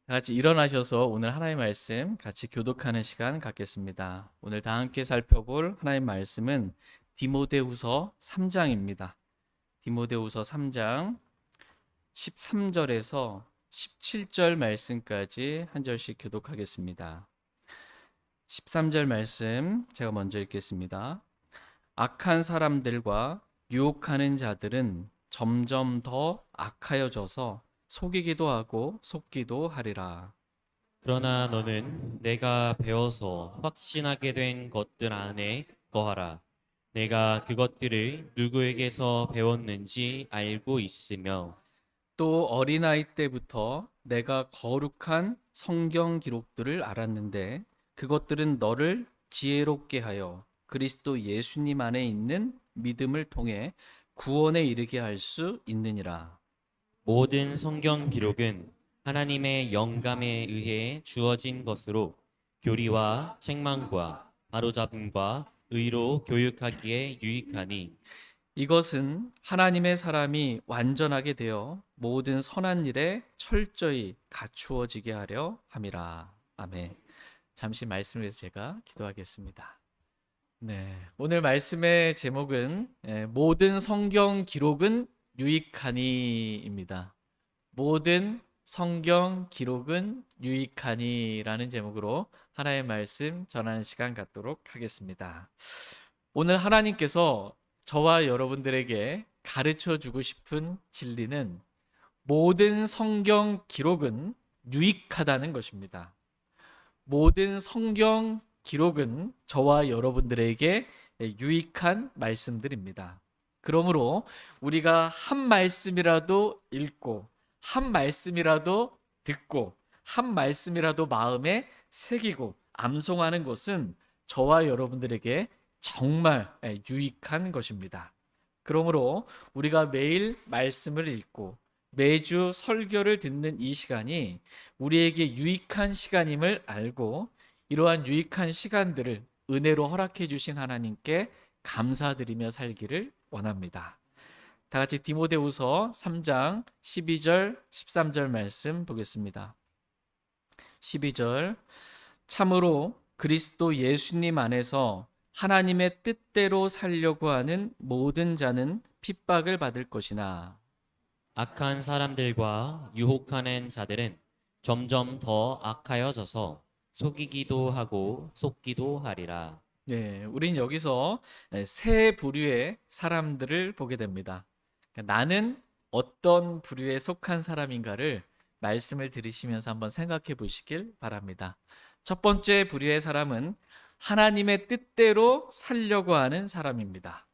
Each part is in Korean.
다 같이 일어나셔서 오늘 하나님의 말씀 같이 교독하는 시간 갖겠습니다. 오늘 다 함께 살펴볼 하나님의 말씀은 디모데후서 3장입니다. 디모데후서 3장 13절에서 17절 말씀까지 한 절씩 교독하겠습니다. 13절 말씀 제가 먼저 읽겠습니다. 악한 사람들과 유혹하는 자들은 점점 더 악하여져서 속이기도 하고 속기도 하리라. 그러나 너는 내가 배워서 확신하게 된 것들 안에 거하라. 내가 그것들을 누구에게서 배웠는지 알고 있으며 또 어린아이 때부터 내가 거룩한 성경 기록들을 알았는데 그것들은 너를 지혜롭게 하여 그리스도 예수님 안에 있는 믿음을 통해 구원에 이르게 할 수 있느니라. 모든 성경 기록은 하나님의 영감에 의해 주어진 것으로 교리와 책망과 바로잡음과 의로 교육하기에 유익하니 이것은 하나님의 사람이 완전하게 되어 모든 선한 일에 철저히 갖추어지게 하려 함이라. 아멘. 잠시 말씀을 위해서 제가 기도하겠습니다. 네, 오늘 말씀의 제목은 모든 성경 기록은 유익하니입니다. 모든 성경 기록은 유익하니라는 제목으로 하나의 말씀 전하는 시간 갖도록 하겠습니다. 오늘 하나님께서 저와 여러분들에게 가르쳐 주고 싶은 진리는 모든 성경 기록은 유익하다는 것입니다. 모든 성경 기록은 저와 여러분들에게 유익한 말씀들입니다. 그러므로 우리가 한 말씀이라도 읽고 한 말씀이라도 듣고 한 말씀이라도 마음에 새기고 암송하는 것은 저와 여러분들에게 정말 유익한 것입니다. 그러므로 우리가 매일 말씀을 읽고 매주 설교를 듣는 이 시간이 우리에게 유익한 시간임을 알고 이러한 유익한 시간들을 은혜로 허락해 주신 하나님께 감사드리며 살기를 원합니다. 다 같이 디모데후서 3장 12절 13절 말씀 보겠습니다. 12절 참으로 그리스도 예수님 안에서 하나님의 뜻대로 살려고 하는 모든 자는 핍박을 받을 것이나 악한 사람들과 유혹하는 자들은 점점 더 악하여져서 속이기도 하고 속기도 하리라. 네, 우린 여기서 세 부류의 사람들을 보게 됩니다. 그러니까 나는 어떤 부류에 속한 사람인가를 말씀을 들으시면서 한번 생각해 보시길 바랍니다. 첫 번째 부류의 사람은 하나님의 뜻대로 살려고 하는 사람입니다.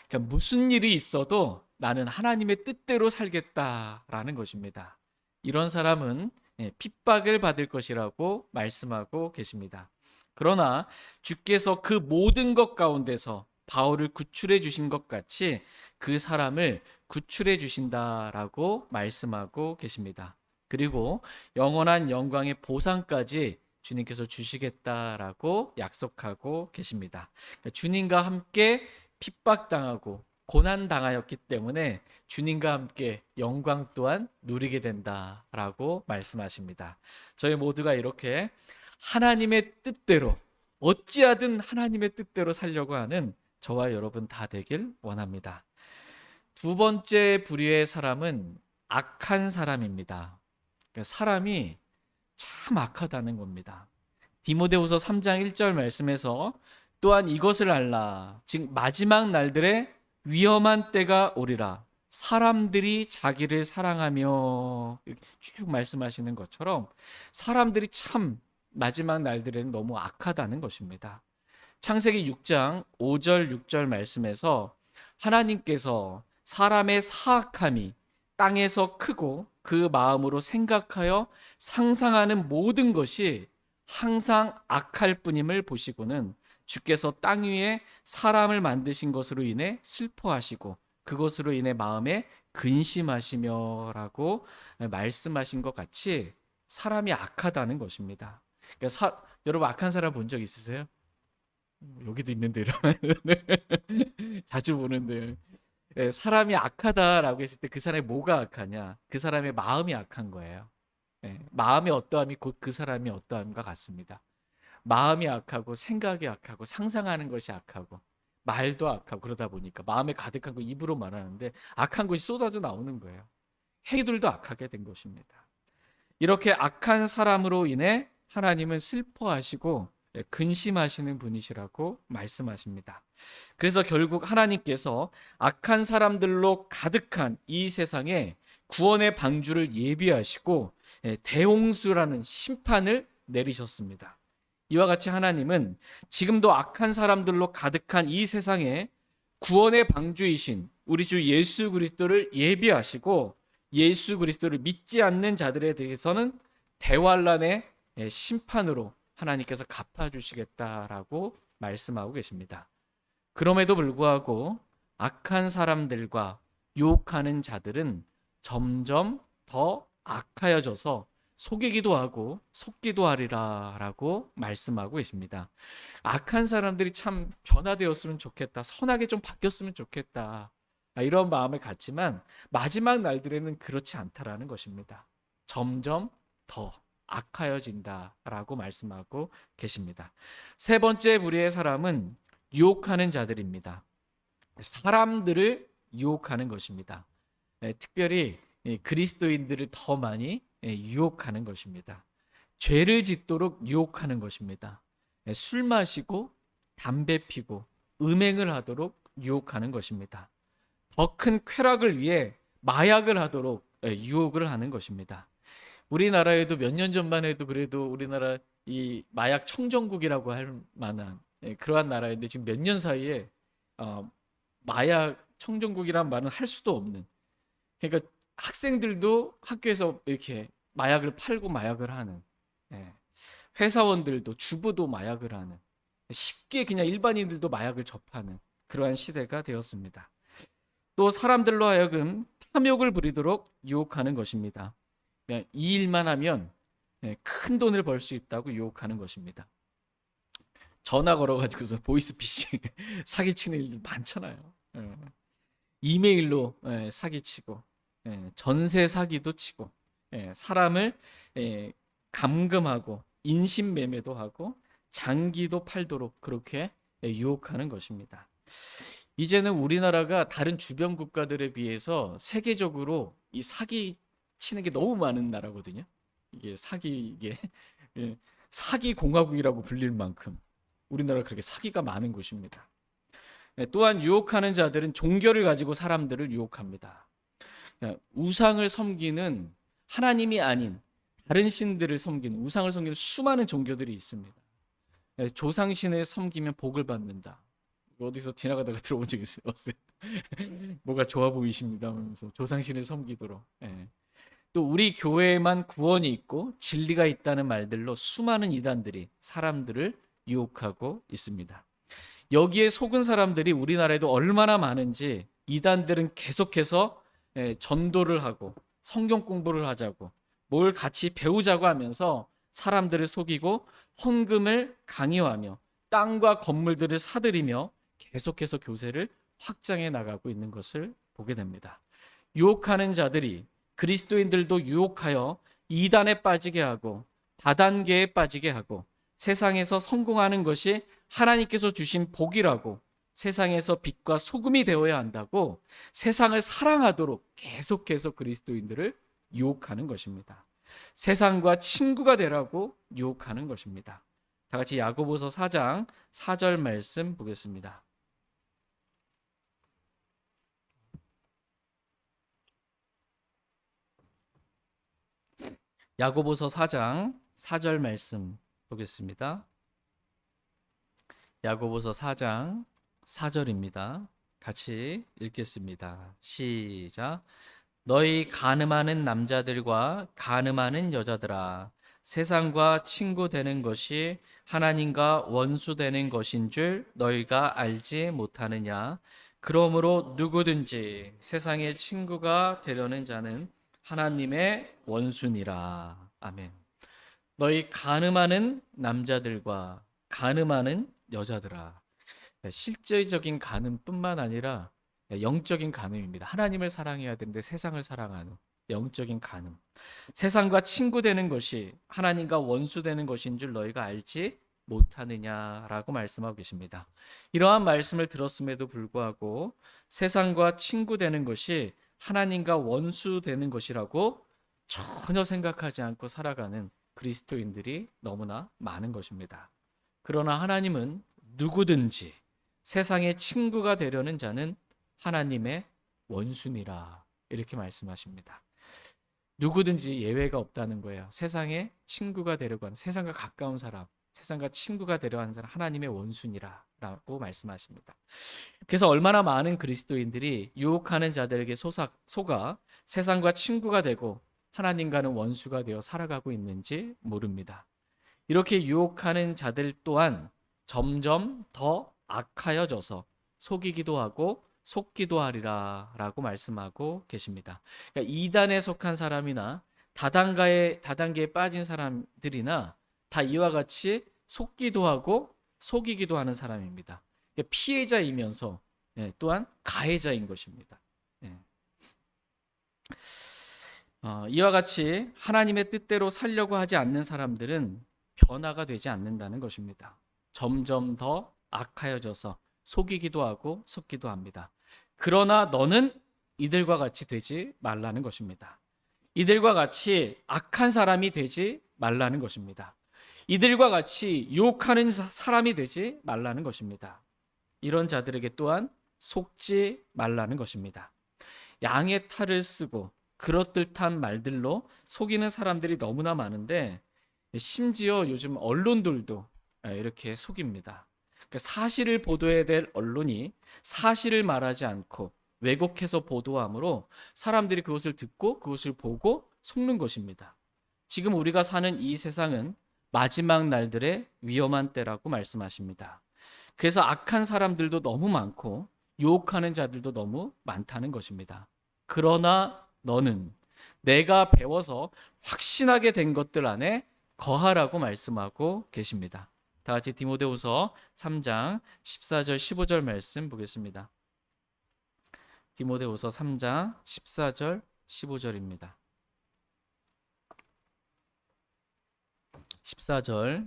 그러니까 무슨 일이 있어도 나는 하나님의 뜻대로 살겠다라는 것입니다. 이런 사람은 핍박을 받을 것이라고 말씀하고 계십니다. 그러나 주께서 그 모든 것 가운데서 바울을 구출해 주신 것 같이 그 사람을 구출해 주신다라고 말씀하고 계십니다. 그리고 영원한 영광의 보상까지 주님께서 주시겠다라고 약속하고 계십니다. 주님과 함께 핍박당하고 고난당하였기 때문에 주님과 함께 영광 또한 누리게 된다라고 말씀하십니다. 저희 모두가 이렇게 하나님의 뜻대로 어찌하든 하나님의 뜻대로 살려고 하는 저와 여러분 다 되길 원합니다. 두 번째 부류의 사람은 악한 사람입니다. 사람이 참 악하다는 겁니다. 디모데후서 3장 1절 말씀에서 또한 이것을 알라. 즉 마지막 날들에 위험한 때가 오리라. 사람들이 자기를 사랑하며 쭉 말씀하시는 것처럼 사람들이 참 마지막 날들에는 너무 악하다는 것입니다. 창세기 6장 5절 6절 말씀에서 하나님께서 사람의 사악함이 땅에서 크고 그 마음으로 생각하여 상상하는 모든 것이 항상 악할 뿐임을 보시고는 주께서 땅 위에 사람을 만드신 것으로 인해 슬퍼하시고 그것으로 인해 마음에 근심하시며라고 말씀하신 것 같이 사람이 악하다는 것입니다. 그러니까 여러분 악한 사람 본 적 있으세요? 여기도 있는데 이러면 자주 보는데 사람이 악하다라고 했을 때 그 사람이 뭐가 악하냐? 그 사람의 마음이 악한 거예요. 마음의 어떠함이 곧 그 사람의 어떠함과 같습니다. 마음이 악하고 생각이 악하고 상상하는 것이 악하고 말도 악하고 그러다 보니까 마음에 가득한 거 입으로 말하는데 악한 것이 쏟아져 나오는 거예요. 행위들도 악하게 된 것입니다. 이렇게 악한 사람으로 인해 하나님은 슬퍼하시고 근심하시는 분이시라고 말씀하십니다. 그래서 결국 하나님께서 악한 사람들로 가득한 이 세상에 구원의 방주를 예비하시고 대홍수라는 심판을 내리셨습니다. 이와 같이 하나님은 지금도 악한 사람들로 가득한 이 세상에 구원의 방주이신 우리 주 예수 그리스도를 예비하시고 예수 그리스도를 믿지 않는 자들에 대해서는 대환란의 심판으로 하나님께서 갚아주시겠다라고 말씀하고 계십니다. 그럼에도 불구하고 악한 사람들과 유혹하는 자들은 점점 더 악하여져서 속이기도 하고 속기도 하리라 라고 말씀하고 계십니다. 악한 사람들이 참 변화되었으면 좋겠다, 선하게 좀 바뀌었으면 좋겠다, 이런 마음을 갖지만 마지막 날들에는 그렇지 않다라는 것입니다. 점점 더 악하여진다라고 말씀하고 계십니다. 세 번째 부류의 사람은 유혹하는 자들입니다. 사람들을 유혹하는 것입니다. 특별히 그리스도인들을 더 많이 유혹하는 것입니다. 죄를 짓도록 유혹하는 것입니다. 술 마시고 담배 피고 음행을 하도록 유혹하는 것입니다. 더 큰 쾌락을 위해 마약을 하도록 유혹을 하는 것입니다. 우리나라에도 몇 년 전만 해도 그래도 우리나라 이 마약 청정국이라고 할 만한 그러한 나라인데 지금 몇 년 사이에 마약 청정국이란 말은 할 수도 없는, 그러니까 학생들도 학교에서 이렇게 마약을 팔고 마약을 하는, 회사원들도 주부도 마약을 하는, 쉽게 그냥 일반인들도 마약을 접하는 그러한 시대가 되었습니다. 또 사람들로 하여금 탐욕을 부리도록 유혹하는 것입니다. 그냥 이 일만 하면 큰 돈을 벌 수 있다고 유혹하는 것입니다. 전화 걸어가지고서 보이스피싱 사기치는 일들 많잖아요. 이메일로 사기치고 전세 사기도 치고 사람을 감금하고 인신매매도 하고 장기도 팔도록 그렇게 유혹하는 것입니다. 이제는 우리나라가 다른 주변 국가들에 비해서 세계적으로 이 사기 치는 게 너무 많은 나라거든요. 이게 사기 공화국이라고 불릴 만큼 우리나라가 그렇게 사기가 많은 곳입니다. 또한 유혹하는 자들은 종교를 가지고 사람들을 유혹합니다. 우상을 섬기는, 하나님이 아닌 다른 신들을 섬기는, 우상을 섬기는 수많은 종교들이 있습니다. 조상신을 섬기면 복을 받는다. 어디서 지나가다가 들어본 적 있어요? 뭐가 좋아 보이십니다 하면서 조상신을 섬기도록. 또 우리 교회에만 구원이 있고 진리가 있다는 말들로 수많은 이단들이 사람들을 유혹하고 있습니다. 여기에 속은 사람들이 우리나라에도 얼마나 많은지 이단들은 계속해서 전도를 하고 성경 공부를 하자고 뭘 같이 배우자고 하면서 사람들을 속이고 헌금을 강요하며 땅과 건물들을 사들이며 계속해서 교세를 확장해 나가고 있는 것을 보게 됩니다. 유혹하는 자들이 그리스도인들도 유혹하여 이단에 빠지게 하고 다단계에 빠지게 하고 세상에서 성공하는 것이 하나님께서 주신 복이라고, 세상에서 빛과 소금이 되어야 한다고 세상을 사랑하도록 계속해서 그리스도인들을 유혹하는 것입니다. 세상과 친구가 되라고 유혹하는 것입니다. 다 같이 야고보서 4장 4절 말씀 보겠습니다. 야고보서 4장 4절 말씀 보겠습니다. 야고보서 4장 4절입니다. 같이 읽겠습니다. 시작. 너희 간음하는 남자들과 간음하는 여자들아, 세상과 친구 되는 것이 하나님과 원수 되는 것인 줄 너희가 알지 못하느냐? 그러므로 누구든지 세상의 친구가 되려는 자는 하나님의 원수니라. 아멘. 너희 간음하는 남자들과 간음하는 여자들아. 실제적인 간음뿐만 아니라 영적인 간음입니다. 하나님을 사랑해야 되는데 세상을 사랑하는, 영적인 간음. 세상과 친구 되는 것이 하나님과 원수 되는 것인 줄 너희가 알지 못하느냐라고 말씀하고 계십니다. 이러한 말씀을 들었음에도 불구하고 세상과 친구 되는 것이 하나님과 원수 되는 것이라고 전혀 생각하지 않고 살아가는 그리스도인들이 너무나 많은 것입니다. 그러나 하나님은 누구든지 세상의 친구가 되려는 자는 하나님의 원수니라 이렇게 말씀하십니다. 누구든지 예외가 없다는 거예요. 세상의 친구가 되려고 하는, 세상과 가까운 사람, 세상과 친구가 되려 하는 사람 하나님의 원수니라라고 말씀하십니다. 그래서 얼마나 많은 그리스도인들이 유혹하는 자들에게 속아 세상과 친구가 되고 하나님과는 원수가 되어 살아가고 있는지 모릅니다. 이렇게 유혹하는 자들 또한 점점 더 악하여져서 속이기도 하고 속기도 하리라 라고 말씀하고 계십니다. 그러니까 이단에 속한 사람이나 다단계에 빠진 사람들이나 다 이와 같이 속기도 하고 속이기도 하는 사람입니다. 그러니까 피해자이면서 또한 가해자인 것입니다. 이와 같이 하나님의 뜻대로 살려고 하지 않는 사람들은 변화가 되지 않는다는 것입니다. 점점 더 악하여져서 속이기도 하고 속기도 합니다. 그러나 너는 이들과 같이 되지 말라는 것입니다. 이들과 같이 악한 사람이 되지 말라는 것입니다. 이들과 같이 유혹하는 사람이 되지 말라는 것입니다. 이런 자들에게 또한 속지 말라는 것입니다. 양의 탈을 쓰고 그럴듯한 말들로 속이는 사람들이 너무나 많은데 심지어 요즘 언론들도 이렇게 속입니다. 사실을 보도해야 될 언론이 사실을 말하지 않고 왜곡해서 보도함으로 사람들이 그것을 듣고 그것을 보고 속는 것입니다. 지금 우리가 사는 이 세상은 마지막 날들의 위험한 때라고 말씀하십니다. 그래서 악한 사람들도 너무 많고 유혹하는 자들도 너무 많다는 것입니다. 그러나 너는 내가 배워서 확신하게 된 것들 안에 거하라고 말씀하고 계십니다. 다 같이 디모데후서 3장 14절 15절 말씀 보겠습니다. 디모데후서 3장 14절 15절입니다. 14절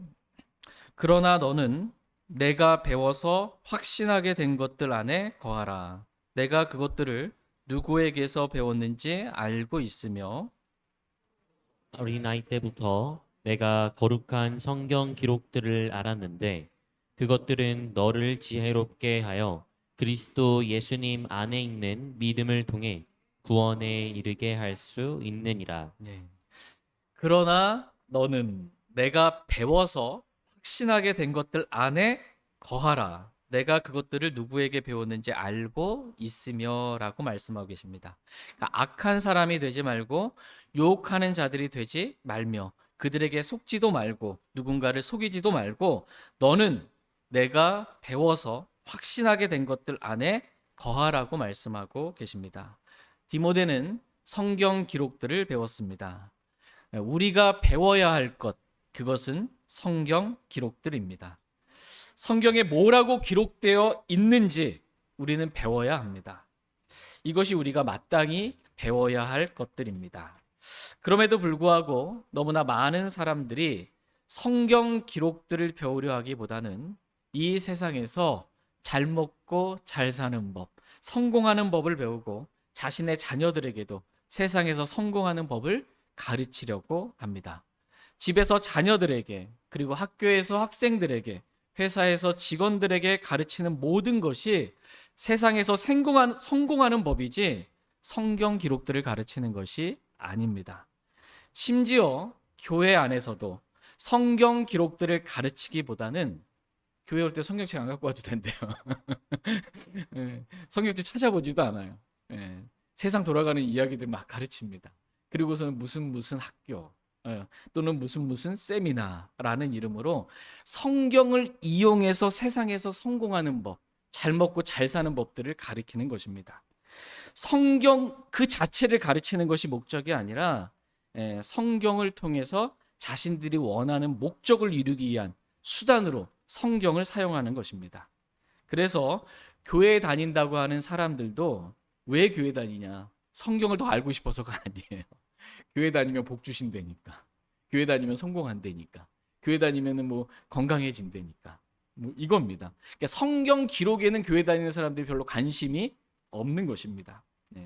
그러나 너는 내가 배워서 확신하게 된 것들 안에 거하라. 내가 그것들을 누구에게서 배웠는지 알고 있으며 어린아이 때부터 내가 거룩한 성경 기록들을 알았는데 그것들은 너를 지혜롭게 하여 그리스도 예수님 안에 있는 믿음을 통해 구원에 이르게 할 수 있느니라. 그러나 너는 내가 배워서 확신하게 된 것들 안에 거하라. 내가 그것들을 누구에게 배웠는지 알고 있으며 라고 말씀하고 계십니다. 그러니까 악한 사람이 되지 말고 유혹하는 자들이 되지 말며 그들에게 속지도 말고 누군가를 속이지도 말고 너는 내가 배워서 확신하게 된 것들 안에 거하라고 말씀하고 계십니다. 디모데는 성경 기록들을 배웠습니다. 우리가 배워야 할 것, 그것은 성경 기록들입니다. 성경에 뭐라고 기록되어 있는지 우리는 배워야 합니다. 이것이 우리가 마땅히 배워야 할 것들입니다. 그럼에도 불구하고 너무나 많은 사람들이 성경 기록들을 배우려 하기보다는 이 세상에서 잘 먹고 잘 사는 법, 성공하는 법을 배우고 자신의 자녀들에게도 세상에서 성공하는 법을 가르치려고 합니다. 집에서 자녀들에게, 그리고 학교에서 학생들에게, 회사에서 직원들에게 가르치는 모든 것이 세상에서 성공하는 법이지 성경 기록들을 가르치는 것이 아닙니다. 심지어 교회 안에서도 성경 기록들을 가르치기보다는 교회 올 때 성경책 안 갖고 와도 된대요. 성경책 찾아보지도 않아요. 세상 돌아가는 이야기들 막 가르칩니다. 그리고서는 무슨 학교 또는 무슨 세미나라는 이름으로 성경을 이용해서 세상에서 성공하는 법, 잘 먹고 잘 사는 법들을 가르치는 것입니다. 성경 그 자체를 가르치는 것이 목적이 아니라 성경을 통해서 자신들이 원하는 목적을 이루기 위한 수단으로 성경을 사용하는 것입니다. 그래서 교회에 다닌다고 하는 사람들도 왜 교회 다니냐? 성경을 더 알고 싶어서가 아니에요. 교회 다니면 복 주신다니까. 교회 다니면 성공한다니까. 교회 다니면은 뭐 건강해진다니까. 뭐 이겁니다. 그러니까 성경 기록에는 교회 다니는 사람들이 별로 관심이 없는 것입니다. 네.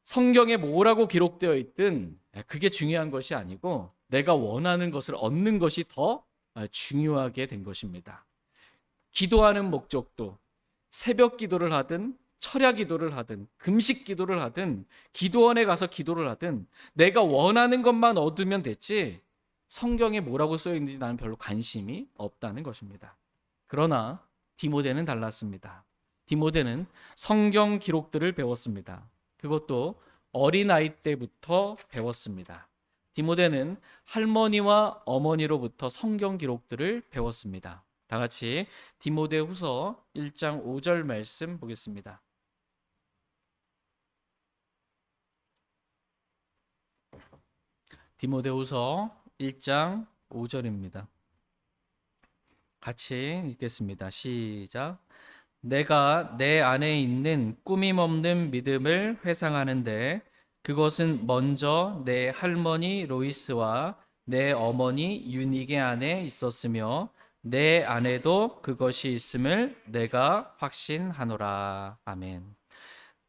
성경에 뭐라고 기록되어 있든 그게 중요한 것이 아니고 내가 원하는 것을 얻는 것이 더 중요하게 된 것입니다. 기도하는 목적도 새벽 기도를 하든 철야 기도를 하든 금식 기도를 하든 기도원에 가서 기도를 하든 내가 원하는 것만 얻으면 됐지 성경에 뭐라고 써 있는지 나는 별로 관심이 없다는 것입니다. 그러나 디모데는 달랐습니다. 디모데는 성경 기록들을 배웠습니다. 그것도 어린아이 때부터 배웠습니다. 디모데는 할머니와 어머니로부터 성경 기록들을 배웠습니다. 다 같이 디모데후서 1장 5절 말씀 보겠습니다. 디모데후서 1장 5절입니다. 같이 읽겠습니다. 시작. 내가 내 안에 있는 꾸밈 없는 믿음을 회상하는데 그것은 먼저 내 할머니 로이스와 내 어머니 유니게 안에 있었으며 내 안에도 그것이 있음을 내가 확신하노라. 아멘.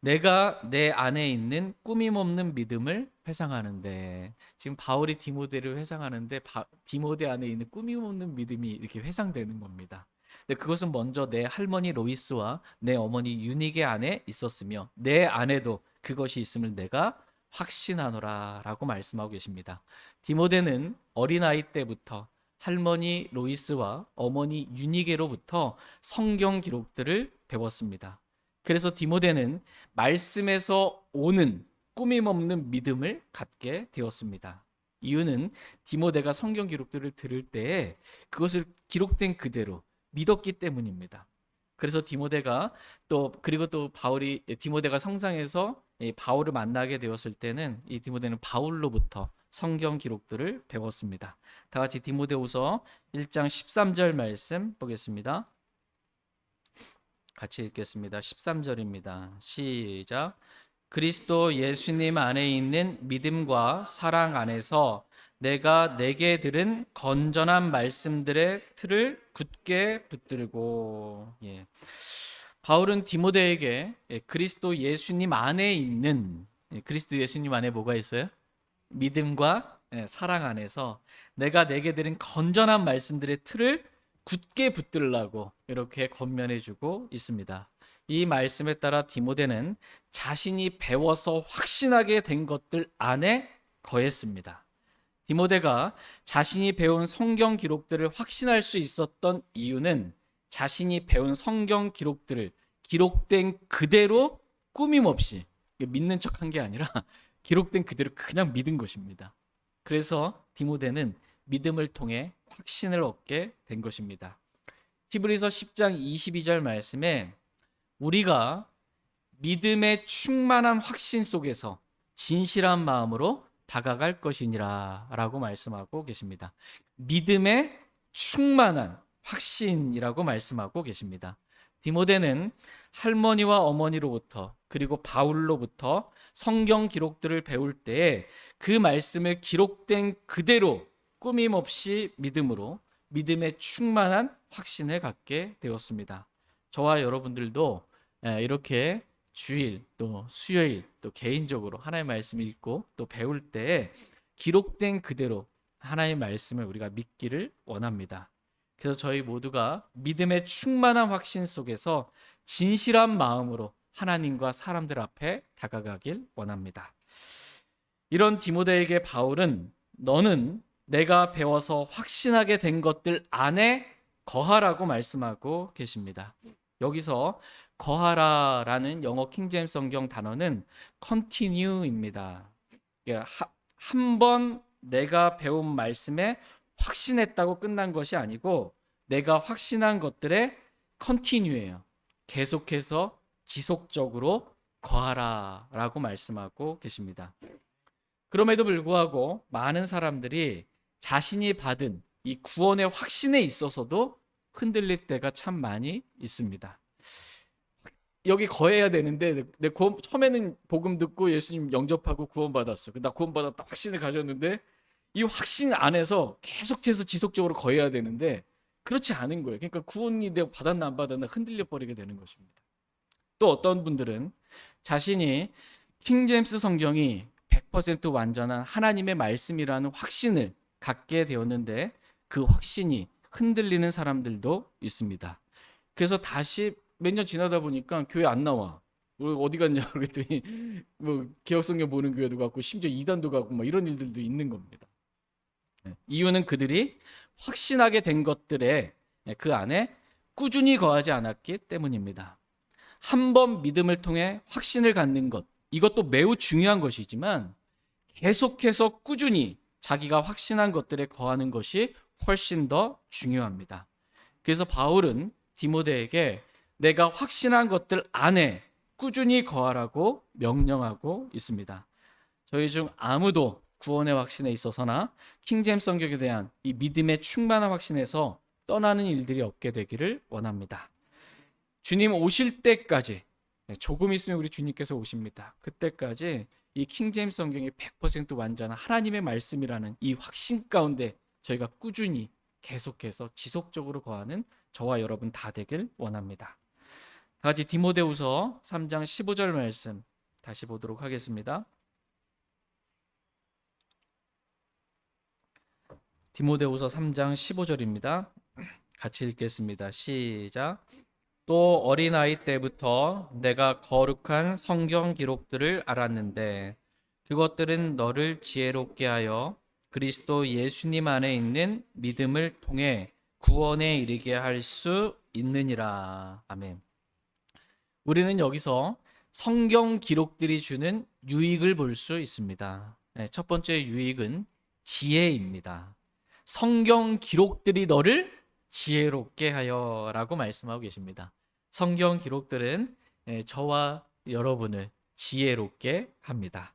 내가 내 안에 있는 꾸밈 없는 믿음을 회상하는데 지금 바울이 디모데를 회상하는데 디모데 안에 있는 꾸밈 없는 믿음이 이렇게 회상되는 겁니다. 근데 그것은 먼저 내 할머니 로이스와 내 어머니 유니게 안에 있었으며 내 안에도 그것이 있음을 내가 확신하노라 라고 말씀하고 계십니다. 디모데는 어린아이 때부터 할머니 로이스와 어머니 유니게로부터 성경 기록들을 배웠습니다. 그래서 디모데는 말씀에서 오는 꾸밈 없는 믿음을 갖게 되었습니다. 이유는 디모데가 성경 기록들을 들을 때에 그것을 기록된 그대로 믿었기 때문입니다. 그래서 디모데가 그리고 또 바울이 디모데가 성상에서 바울을 만나게 되었을 때는 이 디모데는 바울로부터 성경 기록들을 배웠습니다. 다 같이 디모데후서 1장 13절 말씀 보겠습니다. 같이 읽겠습니다. 13절입니다. 시작. 그리스도 예수님 안에 있는 믿음과 사랑 안에서 내가 내게 들은 건전한 말씀들의 틀을 굳게 붙들고. 바울은 디모데에게 그리스도 예수님 안에 있는 그리스도 예수님 안에 뭐가 있어요? 믿음과 사랑 안에서 내가 내게 들은 건전한 말씀들의 틀을 굳게 붙들라고 이렇게 권면해주고 있습니다. 이 말씀에 따라 디모데는 자신이 배워서 확신하게 된 것들 안에 거했습니다. 디모데가 자신이 배운 성경 기록들을 확신할 수 있었던 이유는 자신이 배운 성경 기록들을 기록된 그대로 꾸밈 없이 믿는 척한 게 아니라 기록된 그대로 그냥 믿은 것입니다. 그래서 디모데는 믿음을 통해 확신을 얻게 된 것입니다. 히브리서 10장 22절 말씀에 우리가 믿음의 충만한 확신 속에서 진실한 마음으로 다가갈 것이니라 라고 말씀하고 계십니다. 믿음의 충만한 확신이라고 말씀하고 계십니다. 디모데는 할머니와 어머니로부터 그리고 바울로부터 성경 기록들을 배울 때에 그 말씀을 기록된 그대로 꾸밈 없이 믿음으로 믿음의 충만한 확신을 갖게 되었습니다. 저와 여러분들도 이렇게 주일 또 수요일 또 개인적으로 하나님의 말씀을 읽고 또 배울 때 기록된 그대로 하나님의 말씀을 우리가 믿기를 원합니다. 그래서 저희 모두가 믿음의 충만한 확신 속에서 진실한 마음으로 하나님과 사람들 앞에 다가가길 원합니다. 이런 디모데에게 바울은 너는 내가 배워서 확신하게 된 것들 안에 거하라고 말씀하고 계십니다. 여기서 거하라라는 영어 킹제임스 성경 단어는 continue입니다. 한 번 내가 배운 말씀에 확신했다고 끝난 것이 아니고 내가 확신한 것들에 continue예요. 계속해서 지속적으로 거하라라고 말씀하고 계십니다. 그럼에도 불구하고 많은 사람들이 자신이 받은 이 구원의 확신에 있어서도 흔들릴 때가 참 많이 있습니다. 여기 거해야 되는데 내 처음에는 복음 듣고 예수님 영접하고 구원받았어. 나 구원받았다 확신을 가졌는데 이 확신 안에서 계속해서 지속적으로 거해야 되는데 그렇지 않은 거예요. 그러니까 구원이 내가 받았나 안 받았나 흔들려 버리게 되는 것입니다. 또 어떤 분들은 자신이 킹제임스 성경이 100% 완전한 하나님의 말씀이라는 확신을 갖게 되었는데 그 확신이 흔들리는 사람들도 있습니다. 그래서 다시 몇 년 지나다 보니까 교회 안 나와. 어디 갔냐 그랬더니 뭐 개혁성경 보는 교회도 갔고 심지어 이단도 가고 뭐 이런 일들도 있는 겁니다. 이유는 그들이 확신하게 된 것들에 그 안에 꾸준히 거하지 않았기 때문입니다. 한 번 믿음을 통해 확신을 갖는 것, 이것도 매우 중요한 것이지만 계속해서 꾸준히 자기가 확신한 것들에 거하는 것이 훨씬 더 중요합니다. 그래서 바울은 디모데에게 내가 확신한 것들 안에 꾸준히 거하라고 명령하고 있습니다. 저희 중 아무도 구원의 확신에 있어서나 킹제임스 성경에 대한 이 믿음의 충만한 확신에서 떠나는 일들이 없게 되기를 원합니다. 주님 오실 때까지, 조금 있으면 우리 주님께서 오십니다. 그때까지 이 킹제임스 성경이 100% 완전한 하나님의 말씀이라는 이 확신 가운데 저희가 꾸준히 계속해서 지속적으로 거하는 저와 여러분 다 되길 원합니다. 다 같이 디모데후서 3장 15절 말씀 다시 보도록 하겠습니다. 디모데후서 3장 15절입니다. 같이 읽겠습니다. 시작. 또 어린아이 때부터 내가 거룩한 성경 기록들을 알았는데 그것들은 너를 지혜롭게 하여 그리스도 예수님 안에 있는 믿음을 통해 구원에 이르게 할 수 있느니라. 아멘. 우리는 여기서 성경 기록들이 주는 유익을 볼 수 있습니다. 첫 번째 유익은 지혜입니다. 성경 기록들이 너를 지혜롭게 하여 라고 말씀하고 계십니다. 성경 기록들은 저와 여러분을 지혜롭게 합니다.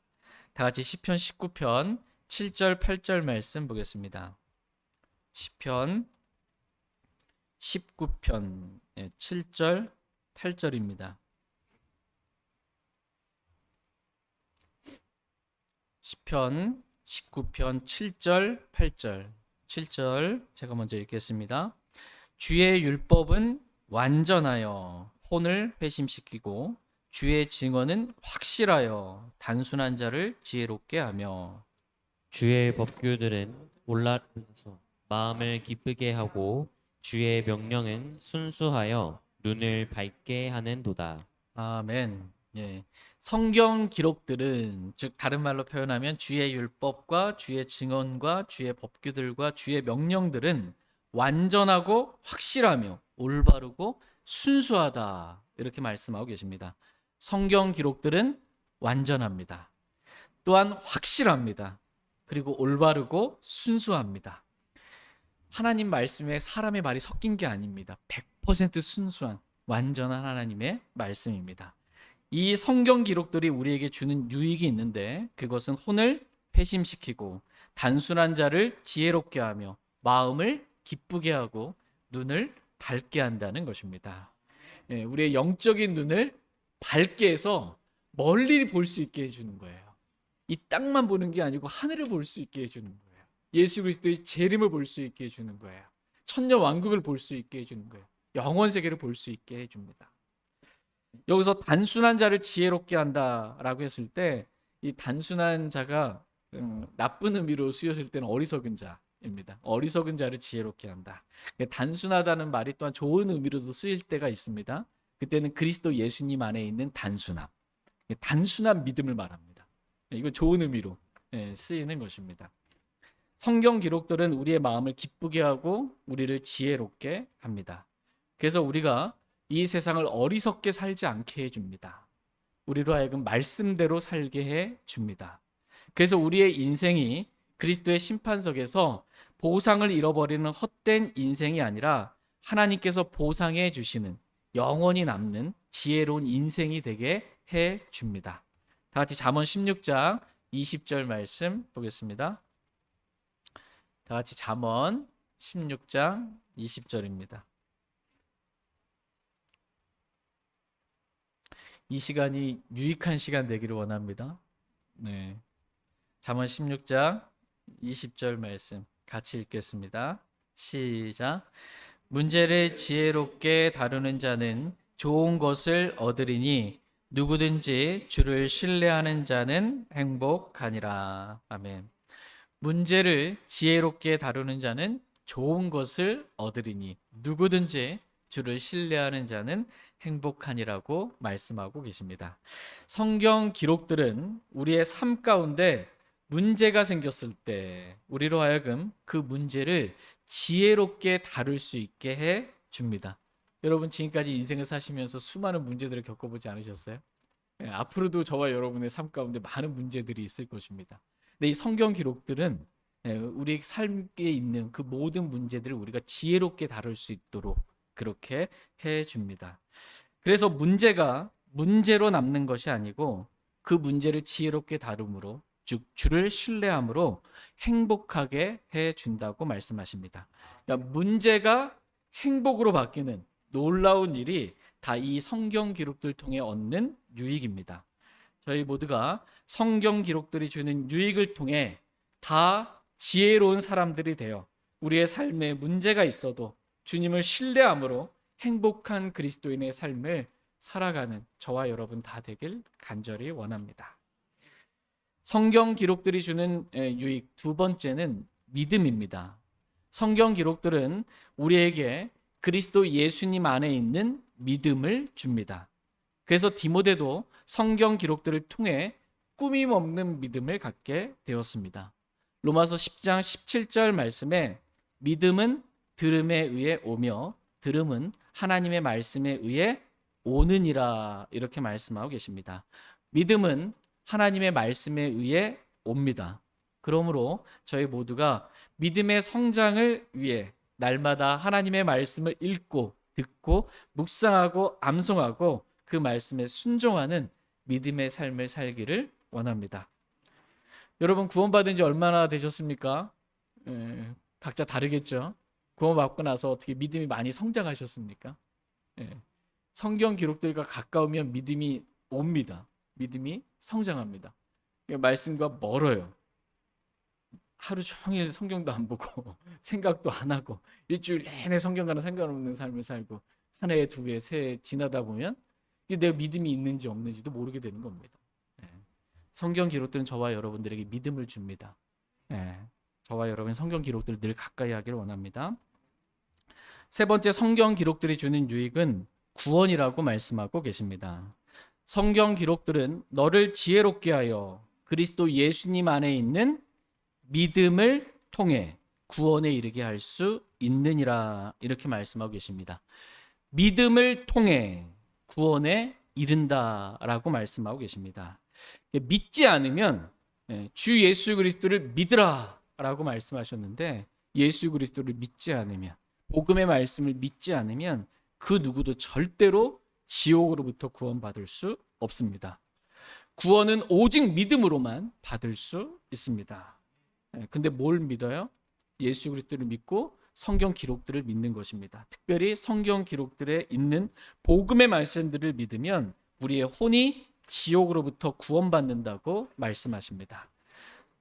다 같이 시편 19편 7절 8절 말씀 보겠습니다. 시편 19편 7절 8절입니다. 시편 19편 7절 8절 7절 제가 먼저 읽겠습니다. 주의 율법은 완전하여 혼을 회심시키고 주의 증언은 확실하여 단순한 자를 지혜롭게 하며 주의 법규들은 올라서 마음을 기쁘게 하고 주의 명령은 순수하여 눈을 밝게 하는도다. 아멘. 예. 성경 기록들은 즉 다른 말로 표현하면 주의 율법과 주의 증언과 주의 법규들과 주의 명령들은 완전하고 확실하며 올바르고 순수하다 이렇게 말씀하고 계십니다. 성경 기록들은 완전합니다. 또한 확실합니다. 그리고 올바르고 순수합니다. 하나님 말씀에 사람의 말이 섞인 게 아닙니다. 100% 순수한 완전한 하나님의 말씀입니다. 이 성경 기록들이 우리에게 주는 유익이 있는데 그것은 혼을 회심시키고 단순한 자를 지혜롭게 하며 마음을 기쁘게 하고 눈을 밝게 한다는 것입니다. 우리의 영적인 눈을 밝게 해서 멀리 볼 수 있게 해주는 거예요. 이 땅만 보는 게 아니고 하늘을 볼 수 있게 해주는 거예요. 예수 그리스도의 재림을 볼 수 있게 해주는 거예요. 천년 왕국을 볼 수 있게 해주는 거예요. 영원 세계를 볼 수 있게 해줍니다. 여기서 단순한 자를 지혜롭게 한다라고 했을 때 이 단순한 자가 나쁜 의미로 쓰였을 때는 어리석은 자입니다. 어리석은 자를 지혜롭게 한다. 단순하다는 말이 또한 좋은 의미로도 쓰일 때가 있습니다. 그때는 그리스도 예수님 안에 있는 단순함, 단순한 믿음을 말합니다. 이거 좋은 의미로 쓰이는 것입니다. 성경 기록들은 우리의 마음을 기쁘게 하고 우리를 지혜롭게 합니다. 그래서 우리가 이 세상을 어리석게 살지 않게 해줍니다. 우리로 하여금 말씀대로 살게 해줍니다. 그래서 우리의 인생이 그리스도의 심판석에서 보상을 잃어버리는 헛된 인생이 아니라 하나님께서 보상해 주시는 영원히 남는 지혜로운 인생이 되게 해줍니다. 다 같이 잠언 16장 20절 말씀 보겠습니다. 다 같이 잠언 16장 20절입니다. 이 시간이 유익한 시간 되기를 원합니다. 네. 잠언 16장 20절 말씀 같이 읽겠습니다. 시작. 문제를 지혜롭게 다루는 자는 좋은 것을 얻으리니 누구든지 주를 신뢰하는 자는 행복하니라. 아멘. 문제를 지혜롭게 다루는 자는 좋은 것을 얻으리니 누구든지 주를 신뢰하는 자는 행복하니라고 말씀하고 계십니다. 성경 기록들은 우리의 삶 가운데 문제가 생겼을 때 우리로 하여금 그 문제를 지혜롭게 다룰 수 있게 해 줍니다. 여러분 지금까지 인생을 사시면서 수많은 문제들을 겪어보지 않으셨어요? 네, 앞으로도 저와 여러분의 삶 가운데 많은 문제들이 있을 것입니다. 근데 이 성경 기록들은 우리 삶에 있는 그 모든 문제들을 우리가 지혜롭게 다룰 수 있도록 그렇게 해 줍니다. 그래서 문제가 문제로 남는 것이 아니고 그 문제를 지혜롭게 다룸으로 즉 주를 신뢰함으로 행복하게 해 준다고 말씀하십니다. 그러니까 문제가 행복으로 바뀌는 놀라운 일이 다 이 성경 기록들 통해 얻는 유익입니다. 저희 모두가 성경 기록들이 주는 유익을 통해 다 지혜로운 사람들이 되어 우리의 삶에 문제가 있어도 주님을 신뢰함으로 행복한 그리스도인의 삶을 살아가는 저와 여러분 다 되길 간절히 원합니다. 성경 기록들이 주는 유익 두 번째는 믿음입니다. 성경 기록들은 우리에게 그리스도 예수님 안에 있는 믿음을 줍니다. 그래서 디모데도 성경 기록들을 통해 꾸밈 없는 믿음을 갖게 되었습니다. 로마서 10장 17절 말씀에 믿음은 들음에 의해 오며 들음은 하나님의 말씀에 의해 오느니라 이렇게 말씀하고 계십니다. 믿음은 하나님의 말씀에 의해 옵니다. 그러므로 저희 모두가 믿음의 성장을 위해 날마다 하나님의 말씀을 읽고 듣고 묵상하고 암송하고 그 말씀에 순종하는 믿음의 삶을 살기를 원합니다. 여러분 구원받은 지 얼마나 되셨습니까? 각자 다르겠죠. 구원받고 나서 어떻게 믿음이 많이 성장하셨습니까? 성경 기록들과 가까우면 믿음이 옵니다. 믿음이 성장합니다. 말씀과 멀어요. 하루 종일 성경도 안 보고 생각도 안 하고 일주일 내내 성경과는 상관없는 삶을 살고 한 해, 두 해, 세 해 지나다 보면 내가 믿음이 있는지 없는지도 모르게 되는 겁니다. 성경 기록들은 저와 여러분들에게 믿음을 줍니다. 저와 여러분 성경 기록들을 늘 가까이 하기를 원합니다. 세 번째 성경 기록들이 주는 유익은 구원이라고 말씀하고 계십니다. 성경 기록들은 너를 지혜롭게 하여 그리스도 예수님 안에 있는 믿음을 통해 구원에 이르게 할 수 있느니라 이렇게 말씀하고 계십니다. 믿음을 통해 구원에 이른다라고 말씀하고 계십니다. 믿지 않으면 주 예수 그리스도를 믿으라라고 말씀하셨는데 예수 그리스도를 믿지 않으면 복음의 말씀을 믿지 않으면 그 누구도 절대로 지옥으로부터 구원받을 수 없습니다. 구원은 오직 믿음으로만 받을 수 있습니다. 근데 뭘 믿어요? 예수 그리스도를 믿고 성경 기록들을 믿는 것입니다. 특별히 성경 기록들에 있는 복음의 말씀들을 믿으면 우리의 혼이 지옥으로부터 구원받는다고 말씀하십니다.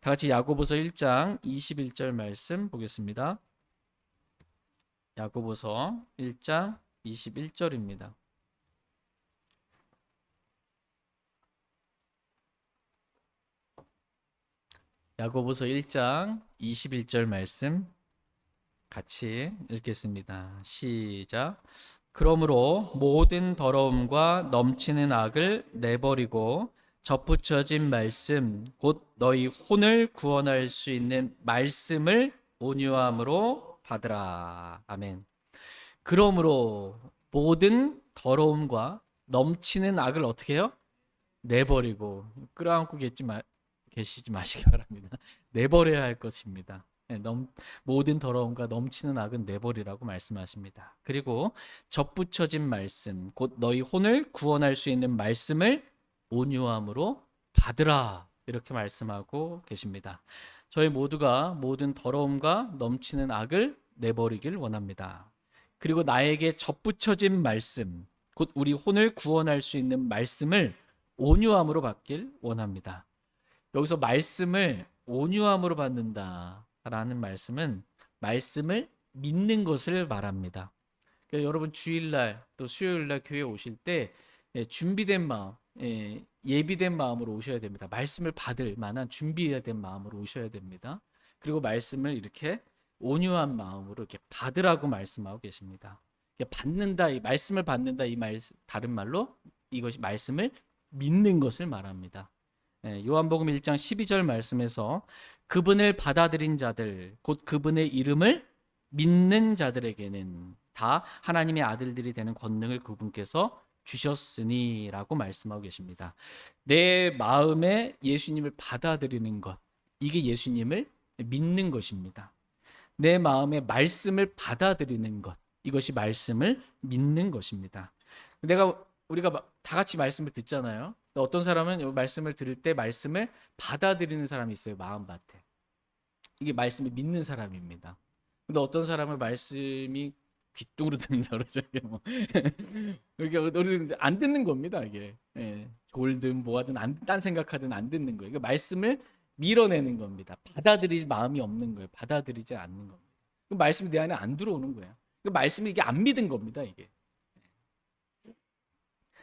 다 같이 야고보서 1장 21절 말씀 보겠습니다. 야고보서 1장 21절입니다. 야고보서 1장 21절 말씀 같이 읽겠습니다. 시작. 그러므로 모든 더러움과 넘치는 악을 내버리고 접붙여진 말씀 곧 너희 혼을 구원할 수 있는 말씀을 온유함으로 받으라. 아멘. 그러므로 모든 더러움과 넘치는 악을 어떻게 해요? 내버리고 끌어안고 계시지 마시기 바랍니다. 내버려야 할 것입니다. 모든 더러움과 넘치는 악은 내버리라고 말씀하십니다. 그리고 접붙여진 말씀 곧 너희 혼을 구원할 수 있는 말씀을 온유함으로 받으라 이렇게 말씀하고 계십니다. 저희 모두가 모든 더러움과 넘치는 악을 내버리길 원합니다. 그리고 나에게 접붙여진 말씀 곧 우리 혼을 구원할 수 있는 말씀을 온유함으로 받길 원합니다. 여기서 말씀을 온유함으로 받는다라는 말씀은 말씀을 믿는 것을 말합니다. 그러니까 여러분 주일날 또 수요일날 교회 오실 때 준비된 마음, 예비된 마음으로 오셔야 됩니다. 말씀을 받을 만한 준비된 마음으로 오셔야 됩니다. 그리고 말씀을 이렇게 온유한 마음으로 이렇게 받으라고 말씀하고 계십니다. 받는다, 이 말씀을 받는다, 이 말 다른 말로 이것이 말씀을 믿는 것을 말합니다. 요한복음 1장 12절 말씀에서 그분을 받아들인 자들, 곧 그분의 이름을 믿는 자들에게는 다 하나님의 아들들이 되는 권능을 그분께서 주셨으니라고 말씀하고 계십니다. 내 마음에 예수님을 받아들이는 것, 이게 예수님을 믿는 것입니다. 내 마음에 말씀을 받아들이는 것, 이것이 말씀을 믿는 것입니다. 우리가 다 같이 말씀을 듣잖아요. 어떤 사람은 말씀을 들을 때 말씀을 받아들이는 사람이 있어요. 마음밭에. 이게 말씀을 믿는 사람입니다. 근데 어떤 사람은 말씀이 귓등으로 듣는다 그러죠. 그러니까 우리는 안 듣는 겁니다. 이게 졸든 뭐하든 딴 생각하든 안 듣는 거예요. 그러니까 말씀을 밀어내는 겁니다. 받아들일 마음이 없는 거예요. 받아들이지 않는 겁니다. 그 말씀이 내 안에 안 들어오는 거예요. 그 말씀이 이게 안 믿은 겁니다. 이게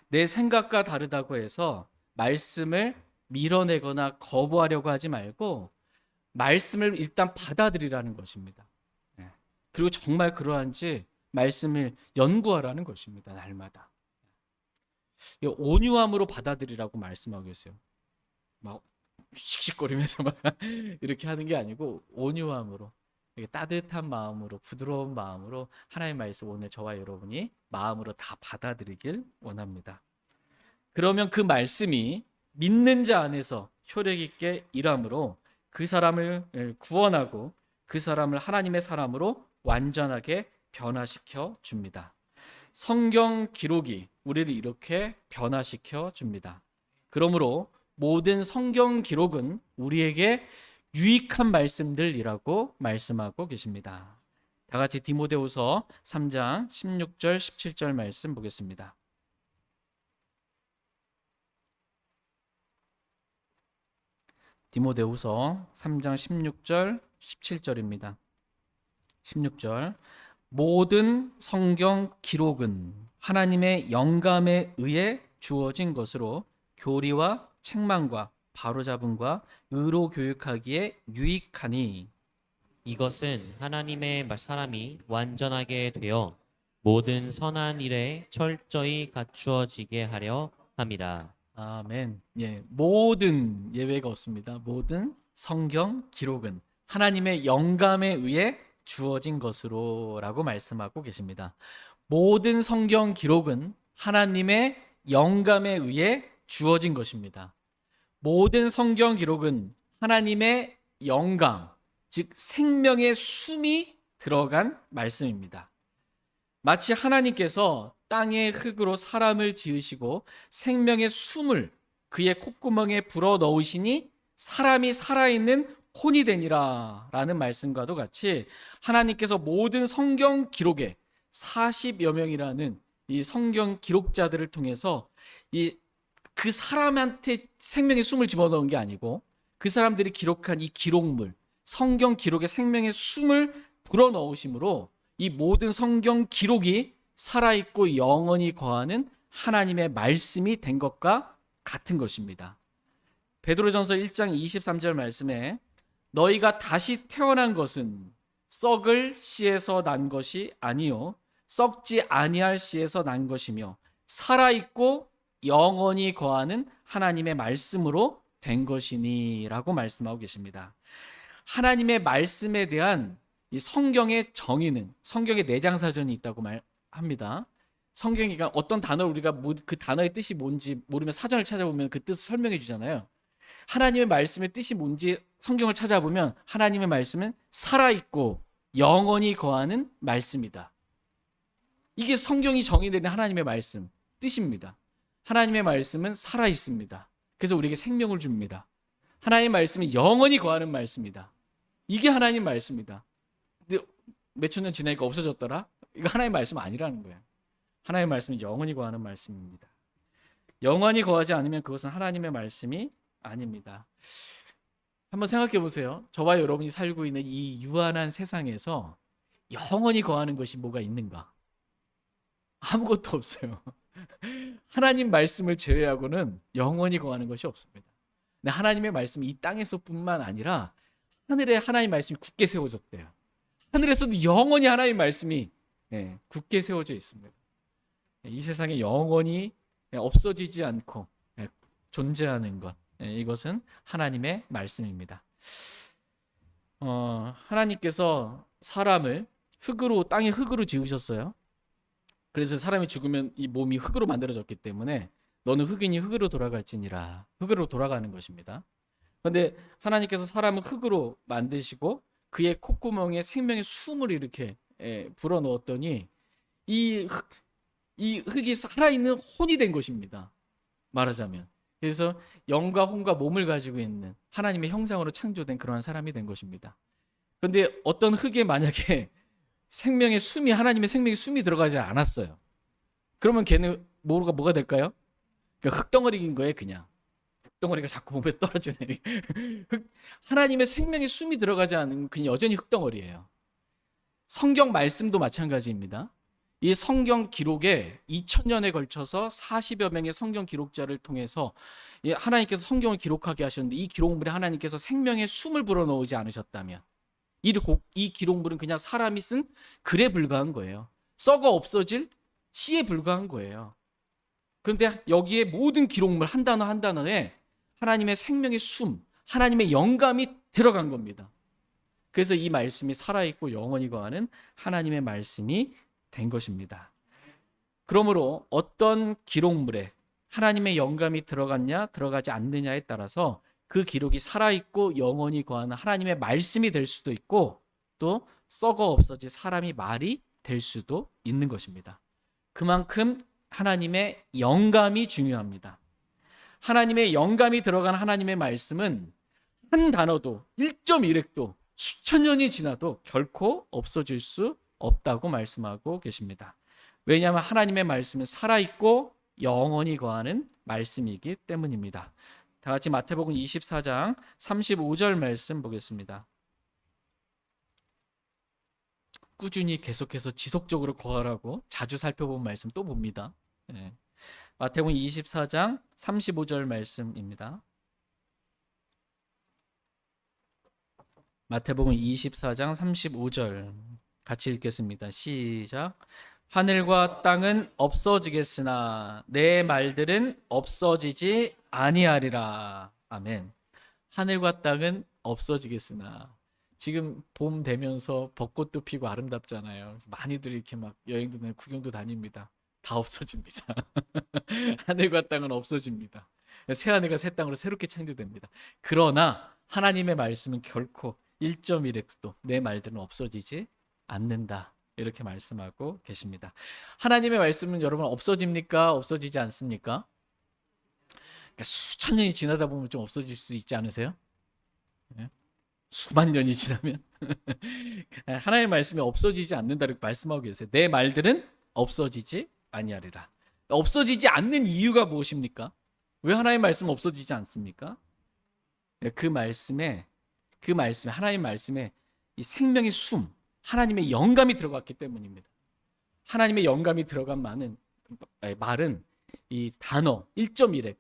내 생각과 다르다고 해서 말씀을 밀어내거나 거부하려고 하지 말고 말씀을 일단 받아들이라는 것입니다. 그리고 정말 그러한지 말씀을 연구하라는 것입니다. 날마다. 온유함으로 받아들이라고 말씀하고 계세요. 막 씩씩거리면서 막 이렇게 하는 게 아니고 온유함으로, 따뜻한 마음으로, 부드러운 마음으로 하나님의 말씀 오늘 저와 여러분이 마음으로 다 받아들이길 원합니다. 그러면 그 말씀이 믿는 자 안에서 효력 있게 일함으로 그 사람을 구원하고 그 사람을 하나님의 사람으로 완전하게 변화시켜 줍니다. 성경 기록이 우리를 이렇게 변화시켜 줍니다. 그러므로 모든 성경 기록은 우리에게 유익한 말씀들이라고 말씀하고 계십니다. 다 같이 디모데후서 3장 16절 17절 말씀 보겠습니다. 디모데후서 3장 16절 17절입니다. 16절 모든 성경 기록은 하나님의 영감에 의해 주어진 것으로 교리와 책망과 바로잡음과 의로 교육하기에 유익하니 이것은 하나님의 사람이 완전하게 되어 모든 선한 일에 철저히 갖추어지게 하려 함이라. 아멘. 모든 예외가 없습니다. 모든 성경 기록은 하나님의 영감에 의해 주어진 것으로라고 말씀하고 계십니다. 모든 성경 기록은 하나님의 영감에 의해 주어진 것입니다. 모든 성경 기록은 하나님의 영감, 즉 생명의 숨이 들어간 말씀입니다. 마치 하나님께서 땅의 흙으로 사람을 지으시고 생명의 숨을 그의 콧구멍에 불어 넣으시니 사람이 살아있는 혼이 되니라 라는 말씀과도 같이 하나님께서 모든 성경 기록에 40여 명이라는 이 성경 기록자들을 통해서 그 사람한테 생명의 숨을 집어넣은 게 아니고 그 사람들이 기록한 이 기록물, 성경 기록에 생명의 숨을 불어넣으심으로 이 모든 성경 기록이 살아있고 영원히 거하는 하나님의 말씀이 된 것과 같은 것입니다. 베드로전서 1장 23절 말씀에 너희가 다시 태어난 것은 썩을 씨에서 난 것이 아니요 썩지 아니할 씨에서 난 것이며 살아있고 영원히 거하는 하나님의 말씀으로 된 것이니라고 말씀하고 계십니다. 하나님의 말씀에 대한 이 성경의 정의는 성경의 내장사전이 있다고 말합니다. 성경이가 어떤 단어를 우리가 그 단어의 뜻이 뭔지 모르면 사전을 찾아보면 그 뜻을 설명해 주잖아요. 하나님의 말씀의 뜻이 뭔지 성경을 찾아보면 하나님의 말씀은 살아있고 영원히 거하는 말씀이다. 이게 성경이 정의되는 하나님의 말씀 뜻입니다. 하나님의 말씀은 살아있습니다. 그래서 우리에게 생명을 줍니다. 하나님의 말씀이 영원히 거하는 말씀이다. 이게 하나님 말씀이다. 근데 몇천 년 지나니까 없어졌더라? 이거 하나님의 말씀 아니라는 거예요. 하나님의 말씀은 영원히 거하는 말씀입니다. 영원히 거하지 않으면 그것은 하나님의 말씀이 아닙니다. 한번 생각해 보세요. 저와 여러분이 살고 있는 이 유한한 세상에서 영원히 거하는 것이 뭐가 있는가? 아무것도 없어요. 하나님 말씀을 제외하고는 영원히 거하는 것이 없습니다. 근데 하나님의 말씀이 이 땅에서뿐만 아니라 하늘에 하나님 말씀이 굳게 세워졌대요. 하늘에서도 영원히 하나님 말씀이 굳게 세워져 있습니다. 이 세상에 영원히 없어지지 않고 존재하는 것, 이것은 하나님의 말씀입니다. 하나님께서 사람을 땅의 흙으로 지으셨어요. 그래서 사람이 죽으면 이 몸이 흙으로 만들어졌기 때문에 너는 흙이니 흙으로 돌아갈지니라, 흙으로 돌아가는 것입니다. 그런데 하나님께서 사람을 흙으로 만드시고 그의 콧구멍에 생명의 숨을 이렇게 불어넣었더니 이 흙이 살아있는 혼이 된 것입니다, 말하자면. 그래서 영과 혼과 몸을 가지고 있는 하나님의 형상으로 창조된 그러한 사람이 된 것입니다. 그런데 어떤 흙에 만약에 하나님의 생명의 숨이 들어가지 않았어요. 그러면 걔는 뭐가 될까요? 흙덩어리인 거예요, 그냥. 흙덩어리가 자꾸 몸에 떨어지네. 하나님의 생명의 숨이 들어가지 않으면 그냥 여전히 흙덩어리예요. 성경 말씀도 마찬가지입니다. 이 성경 기록에 2000년에 걸쳐서 40여 명의 성경 기록자를 통해서 하나님께서 성경을 기록하게 하셨는데, 이 기록물에 하나님께서 생명의 숨을 불어넣지 않으셨다면 이 기록물은 그냥 사람이 쓴 글에 불과한 거예요. 썩어 없어질 시에 불과한 거예요. 그런데 여기에 모든 기록물 한 단어 한 단어에 하나님의 생명의 숨, 하나님의 영감이 들어간 겁니다. 그래서 이 말씀이 살아있고 영원히 거하는 하나님의 말씀이 된 것입니다. 그러므로 어떤 기록물에 하나님의 영감이 들어갔냐 들어가지 않느냐에 따라서 그 기록이 살아있고 영원히 거하는 하나님의 말씀이 될 수도 있고, 또 썩어 없어질 사람이 말이 될 수도 있는 것입니다. 그만큼 하나님의 영감이 중요합니다. 하나님의 영감이 들어간 하나님의 말씀은 한 단어도 1.1획도 수천 년이 지나도 결코 없어질 수 없다고 말씀하고 계십니다. 왜냐하면 하나님의 말씀은 살아있고 영원히 거하는 말씀이기 때문입니다. 다 같이 마태복음 24장 35절 말씀 보겠습니다. 꾸준히 계속해서 지속적으로 거하라고 자주 살펴본 말씀 또 봅니다. 마태복음 24장 35절 말씀입니다. 마태복음 24장 35절 같이 읽겠습니다. 시작. 하늘과 땅은 없어지겠으나 내 말들은 없어지지 아니하리라. 아멘. 하늘과 땅은 없어지겠으나, 지금 봄 되면서 벚꽃도 피고 아름답잖아요. 많이들 이렇게 막 여행도 다니고 구경도 다닙니다. 다 없어집니다. 하늘과 땅은 없어집니다. 새 하늘과 새 땅으로 새롭게 창조됩니다. 그러나 하나님의 말씀은 결코 1.1획도 내 말들은 없어지지 않는다, 이렇게 말씀하고 계십니다. 하나님의 말씀은 여러분 없어집니까? 없어지지 않습니까? 그러니까 수천 년이 지나다 보면 좀 없어질 수 있지 않으세요? 수만 년이 지나면 하나님의 말씀이 없어지지 않는다고 말씀하고 계세요. 내 말들은 없어지지 아니하리라. 없어지지 않는 이유가 무엇입니까? 왜 하나님의 말씀은 없어지지 않습니까? 그 말씀에 하나님의 말씀에 이 생명의 숨, 하나님의 영감이 들어갔기 때문입니다. 하나님의 영감이 들어간 말은 이 단어 1.1획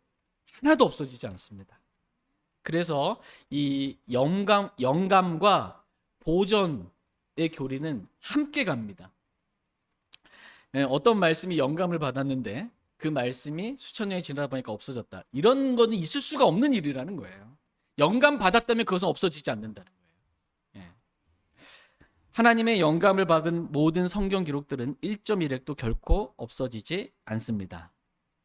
하나도 없어지지 않습니다. 그래서 이 영감과 보존의 교리는 함께 갑니다. 어떤 말씀이 영감을 받았는데 그 말씀이 수천 년이 지나다 보니까 없어졌다, 이런 거는 있을 수가 없는 일이라는 거예요. 영감 받았다면 그것은 없어지지 않는다는 거예요. 하나님의 영감을 받은 모든 성경 기록들은 1.1획도 결코 없어지지 않습니다.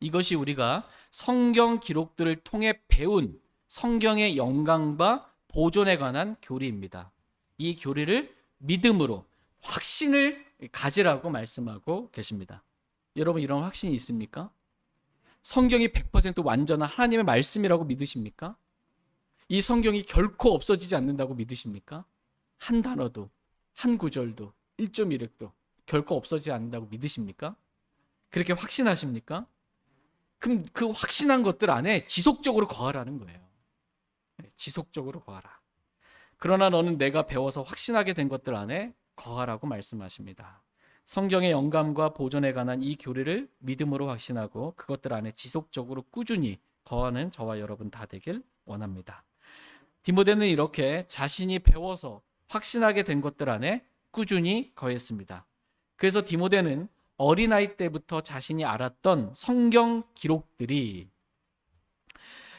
이것이 우리가 성경 기록들을 통해 배운 성경의 영감과 보존에 관한 교리입니다. 이 교리를 믿음으로 확신을 가지라고 말씀하고 계십니다. 여러분, 이런 확신이 있습니까? 성경이 100% 완전한 하나님의 말씀이라고 믿으십니까? 이 성경이 결코 없어지지 않는다고 믿으십니까? 한 단어도 한 구절도 1.1획도 결코 없어지지 않는다고 믿으십니까? 그렇게 확신하십니까? 그럼 그 확신한 것들 안에 지속적으로 거하라는 거예요. 지속적으로 거하라. 그러나 너는 내가 배워서 확신하게 된 것들 안에 거하라고 말씀하십니다. 성경의 영감과 보존에 관한 이 교리를 믿음으로 확신하고 그것들 안에 지속적으로 꾸준히 거하는 저와 여러분 다 되길 원합니다. 디모데는 이렇게 자신이 배워서 확신하게 된 것들 안에 꾸준히 거했습니다. 그래서 디모데는 어린아이 때부터 자신이 알았던 성경 기록들이,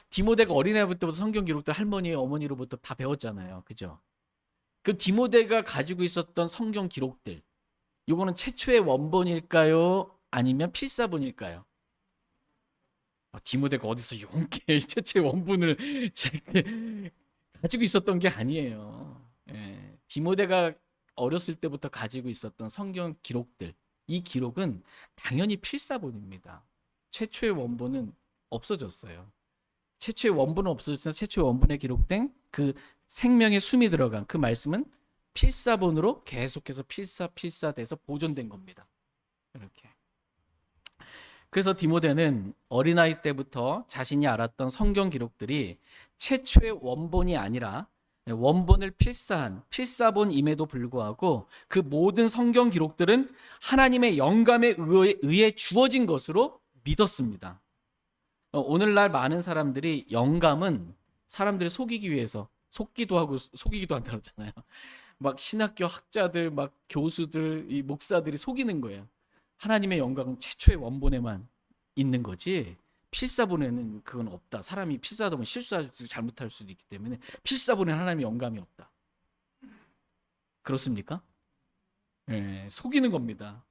디모데가 어린아이 때부터 성경 기록들 할머니, 어머니로부터 다 배웠잖아요. 그죠? 그 디모데가 가지고 있었던 성경 기록들, 이거는 최초의 원본일까요? 아니면 필사본일까요? 디모데가 어디서 용케 최초의 원본을 가지고 있었던 게 아니에요. 디모데가 어렸을 때부터 가지고 있었던 성경 기록들, 이 기록은 당연히 필사본입니다. 최초의 원본은 없어졌어요. 최초의 원본은 없어졌지만 최초의 원본에 기록된 그 생명의 숨이 들어간 그 말씀은 필사본으로 계속해서 필사돼서 보존된 겁니다. 이렇게. 그래서 디모데는 어린아이 때부터 자신이 알았던 성경 기록들이 최초의 원본이 아니라 원본을 필사한 필사본임에도 불구하고 그 모든 성경 기록들은 하나님의 영감에 의해 주어진 것으로 믿었습니다. 오늘날 많은 사람들이 영감은 사람들을 속이기 위해서 속기도 하고 속이기도 한다고 하잖아요. 막 신학교 학자들, 막 교수들, 이 목사들이 속이는 거예요. 하나님의 영감은 최초의 원본에만 있는 거지 필사본에는 그건 없다. 사람이 필사하다 보면 실수할 수도 잘못할 수도 있기 때문에 필사본에는 하나님의 영감이 없다. 그렇습니까? 속이는 겁니다.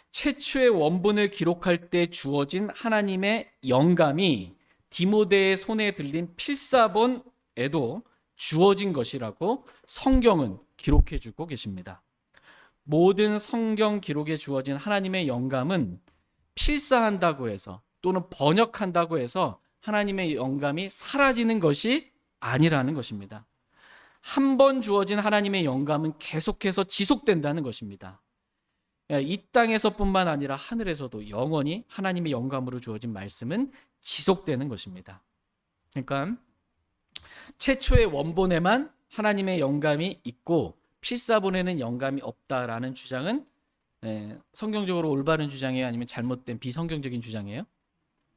최초의 원본을 기록할 때 주어진 하나님의 영감이 디모데의 손에 들린 필사본에도 주어진 것이라고 성경은 기록해주고 계십니다. 모든 성경 기록에 주어진 하나님의 영감은 필사한다고 해서 또는 번역한다고 해서 하나님의 영감이 사라지는 것이 아니라는 것입니다. 한 번 주어진 하나님의 영감은 계속해서 지속된다는 것입니다. 이 땅에서뿐만 아니라 하늘에서도 영원히 하나님의 영감으로 주어진 말씀은 지속되는 것입니다. 그러니까 최초의 원본에만 하나님의 영감이 있고 필사본에는 영감이 없다라는 주장은 성경적으로 올바른 주장이에요? 아니면 잘못된 비성경적인 주장이에요?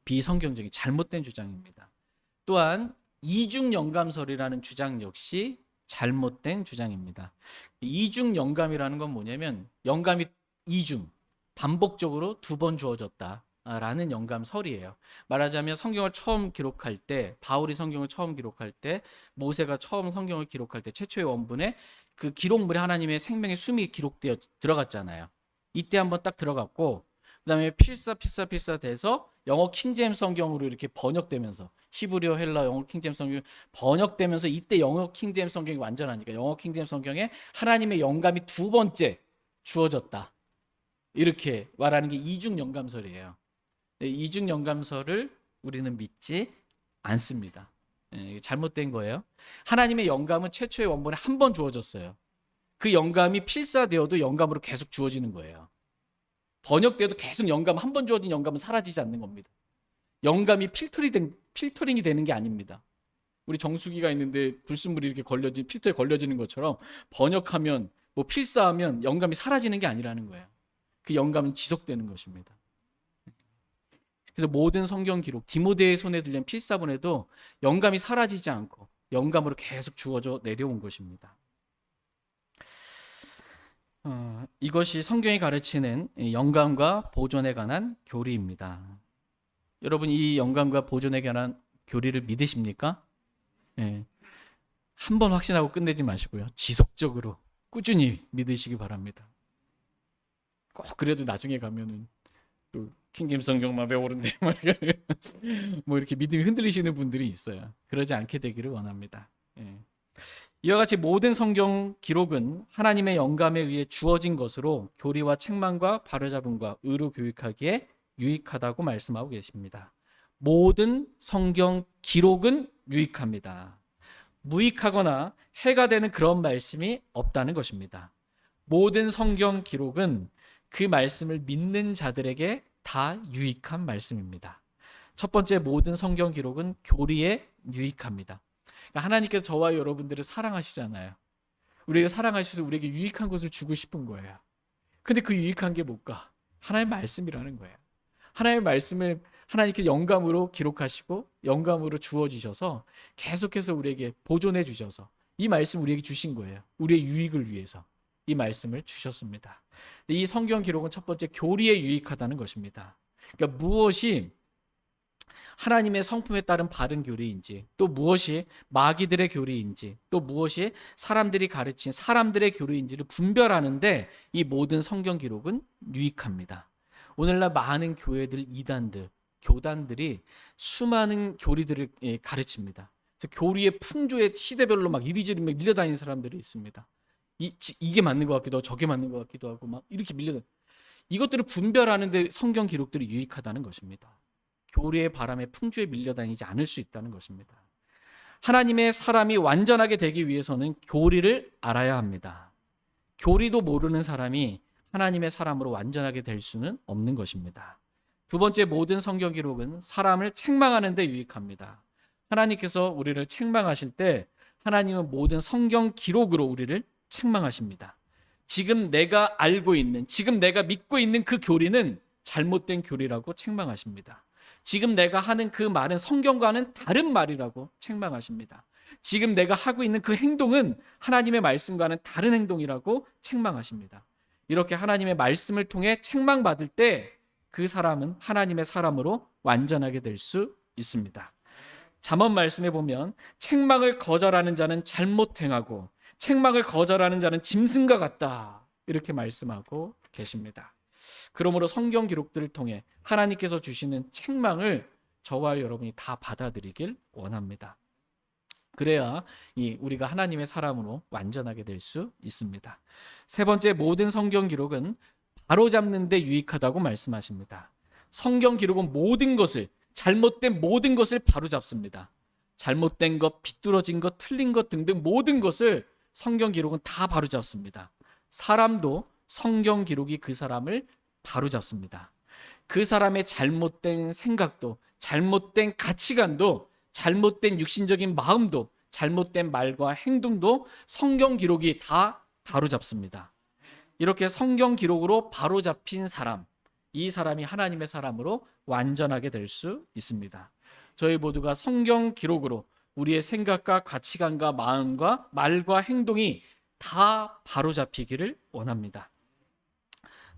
비성경적인 잘못된 주장입니다. 또한 이중 영감설이라는 주장 역시 잘못된 주장입니다. 이중 영감이라는 건 뭐냐면 영감이 이중, 반복적으로 두 번 주어졌다라는 영감설이에요. 말하자면 성경을 처음 기록할 때, 바울이 성경을 처음 기록할 때, 모세가 처음 성경을 기록할 때 최초의 원본에 그 기록물에 하나님의 생명의 숨이 기록되어 들어갔잖아요. 이때 한번 딱 들어갔고 그다음에 필사 돼서 영어 킹제임스 성경으로 이렇게 번역되면서 히브리어, 헬라, 영어 킹제임스 성경이 번역되면서 이때 영어 킹제임스 성경이 완전하니까 영어 킹제임스 성경에 하나님의 영감이 두 번째 주어졌다. 이렇게 말하는 게 이중 영감설이에요. 이중 영감설을 우리는 믿지 않습니다. 잘못된 거예요. 하나님의 영감은 최초의 원본에 한 번 주어졌어요. 그 영감이 필사되어도 영감으로 계속 주어지는 거예요. 번역돼도 계속 영감, 한 번 주어진 영감은 사라지지 않는 겁니다. 영감이 필터링이 되는 게 아닙니다. 우리 정수기가 있는데 불순물이 이렇게 필터에 걸려지는 것처럼 번역하면 뭐 필사하면 영감이 사라지는 게 아니라는 거예요. 그 영감은 지속되는 것입니다. 그래서 모든 성경 기록, 디모데의 손에 들린 필사본에도 영감이 사라지지 않고 영감으로 계속 주어져 내려온 것입니다. 이것이 성경이 가르치는 영감과 보존에 관한 교리입니다. 여러분 이 영감과 보존에 관한 교리를 믿으십니까? 한 번 확신하고 끝내지 마시고요. 지속적으로 꾸준히 믿으시기 바랍니다. 꼭 그래도 나중에 가면은 또 킹제임스 성경만 배우는데 뭐 이렇게 믿음이 흔들리시는 분들이 있어요. 그러지 않게 되기를 원합니다. 이와 같이 모든 성경 기록은 하나님의 영감에 의해 주어진 것으로 교리와 책망과 바로잡음과 의로 교육하기에 유익하다고 말씀하고 계십니다. 모든 성경 기록은 유익합니다. 무익하거나 해가 되는 그런 말씀이 없다는 것입니다. 모든 성경 기록은 그 말씀을 믿는 자들에게 다 유익한 말씀입니다. 첫 번째, 모든 성경 기록은 교리에 유익합니다. 그러니까 하나님께서 저와 여러분들을 사랑하시잖아요. 우리가 사랑하셔서 우리에게 유익한 것을 주고 싶은 거예요. 근데 그 유익한 게 뭘까? 하나님의 말씀이라는 거예요. 하나님의 말씀을 하나님께 영감으로 기록하시고 영감으로 주어주셔서 계속해서 우리에게 보존해 주셔서 이 말씀 우리에게 주신 거예요. 우리의 유익을 위해서 이 말씀을 주셨습니다. 이 성경 기록은 첫 번째, 교리에 유익하다는 것입니다. 그러니까 무엇이 하나님의 성품에 따른 바른 교리인지, 또 무엇이 마귀들의 교리인지, 또 무엇이 사람들이 가르친 사람들의 교리인지를 분별하는데 이 모든 성경 기록은 유익합니다. 오늘날 많은 교회들, 이단들, 교단들이 수많은 교리들을 가르칩니다. 그래서 교리의 풍조에 시대별로 막 이리저리 막 밀려다니는 사람들이 있습니다. 이게 맞는 것 같기도 하고 저게 맞는 것 같기도 하고 막 이렇게 이것들을 분별하는데 성경 기록들이 유익하다는 것입니다. 교리의 바람에 풍조에 밀려다니지 않을 수 있다는 것입니다. 하나님의 사람이 완전하게 되기 위해서는 교리를 알아야 합니다. 교리도 모르는 사람이 하나님의 사람으로 완전하게 될 수는 없는 것입니다. 두 번째, 모든 성경 기록은 사람을 책망하는 데 유익합니다. 하나님께서 우리를 책망하실 때 하나님은 모든 성경 기록으로 우리를 책망하십니다. 지금 내가 알고 있는, 지금 내가 믿고 있는 그 교리는 잘못된 교리라고 책망하십니다. 지금 내가 하는 그 말은 성경과는 다른 말이라고 책망하십니다. 지금 내가 하고 있는 그 행동은 하나님의 말씀과는 다른 행동이라고 책망하십니다. 이렇게 하나님의 말씀을 통해 책망받을 때 그 사람은 하나님의 사람으로 완전하게 될 수 있습니다. 잠언 말씀에 보면 책망을 거절하는 자는 잘못 행하고 책망을 거절하는 자는 짐승과 같다, 이렇게 말씀하고 계십니다. 그러므로 성경 기록들을 통해 하나님께서 주시는 책망을 저와 여러분이 다 받아들이길 원합니다. 그래야 우리가 하나님의 사람으로 완전하게 될 수 있습니다. 세 번째, 모든 성경 기록은 바로잡는 데 유익하다고 말씀하십니다. 성경 기록은 모든 것을, 잘못된 모든 것을 바로잡습니다. 잘못된 것, 비뚤어진 것, 틀린 것 등등 모든 것을 성경 기록은 다 바로잡습니다. 사람도 성경 기록이 그 사람을 바로잡습니다. 그 사람의 잘못된 생각도, 잘못된 가치관도, 잘못된 육신적인 마음도, 잘못된 말과 행동도 성경 기록이 다 바로잡습니다. 이렇게 성경 기록으로 바로잡힌 사람, 이 사람이 하나님의 사람으로 완전하게 될 수 있습니다. 저희 모두가 성경 기록으로 우리의 생각과 가치관과 마음과 말과 행동이 다 바로잡히기를 원합니다.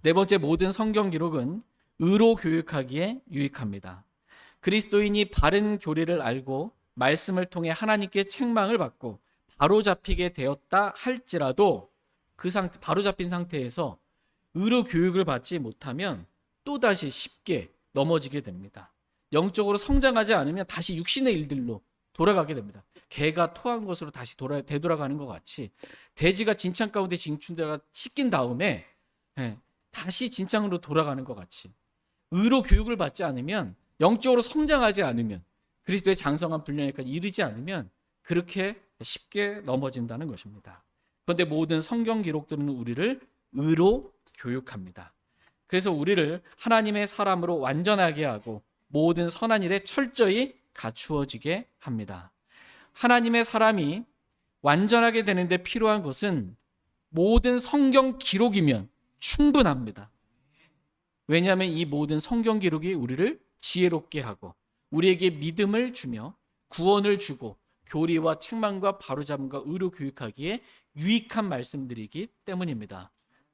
네 번째, 모든 성경 기록은 의로 교육하기에 유익합니다. 그리스도인이 바른 교리를 알고 말씀을 통해 하나님께 책망을 받고 바로잡히게 되었다 할지라도 그 상태, 바로잡힌 상태에서 의로 교육을 받지 못하면 또다시 쉽게 넘어지게 됩니다. 영적으로 성장하지 않으면 다시 육신의 일들로 돌아가게 됩니다. 개가 토한 것으로 다시 되돌아가는 것 같이 돼지가 진창 가운데 진춘대가 씻긴 다음에 다시 진창으로 돌아가는 것 같이 의로 교육을 받지 않으면, 영적으로 성장하지 않으면, 그리스도의 장성한 분량에까지 이르지 않으면 그렇게 쉽게 넘어진다는 것입니다. 그런데 모든 성경 기록들은 우리를 의로 교육합니다. 그래서 우리를 하나님의 사람으로 완전하게 하고 모든 선한 일에 철저히 갖추어지게 합니다. 하나님의 사람이 완전하게 되는데 필요한 것은 모든 성경 기록이면 충분합니다. 왜냐하면 이 모든 성경 기록이 우리를 지혜롭게 하고 우리에게 믿음을 주며 구원을 주고 교리와 책망과 바로잡음과 의로 교육하기에 유익한 말씀들이기 때문입니다.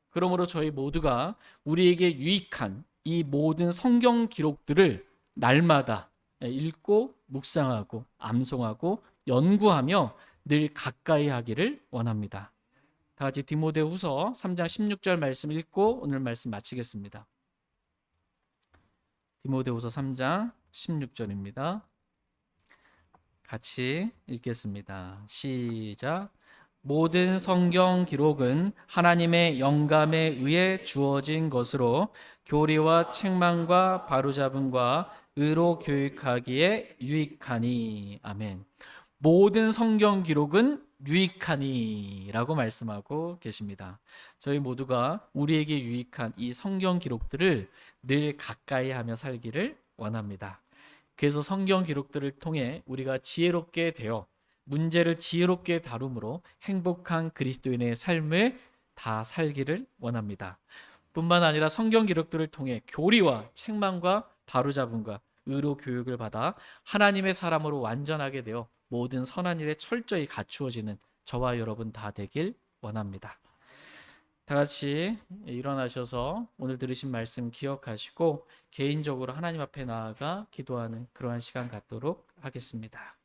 그러므로 저희 모두가 우리에게 유익한 이 모든 성경 기록들을 날마다 읽고 묵상하고 암송하고 연구하며 늘 가까이 하기를 원합니다. 다 같이 디모데후서 3장 16절 말씀 읽고 오늘 말씀 마치겠습니다. 디모데후서 3장 16절입니다. 같이 읽겠습니다. 시작. 모든 성경 기록은 하나님의 영감에 의해 주어진 것으로 교리와 책망과 바로잡음과 의로 교육하기에 유익하니. 아멘. 모든 성경 기록은 유익하니라고 말씀하고 계십니다. 저희 모두가 우리에게 유익한 이 성경 기록들을 늘 가까이 하며 살기를 원합니다. 그래서 성경 기록들을 통해 우리가 지혜롭게 되어 문제를 지혜롭게 다룸으로 행복한 그리스도인의 삶을 다 살기를 원합니다. 뿐만 아니라 성경 기록들을 통해 교리와 책망과 바로잡음과 의로 교육을 받아 하나님의 사람으로 완전하게 되어 모든 선한 일에 철저히 갖추어지는 저와 여러분 다 되길 원합니다. 다 같이 일어나셔서 오늘 들으신 말씀 기억하시고 개인적으로 하나님 앞에 나아가 기도하는 그러한 시간 갖도록 하겠습니다.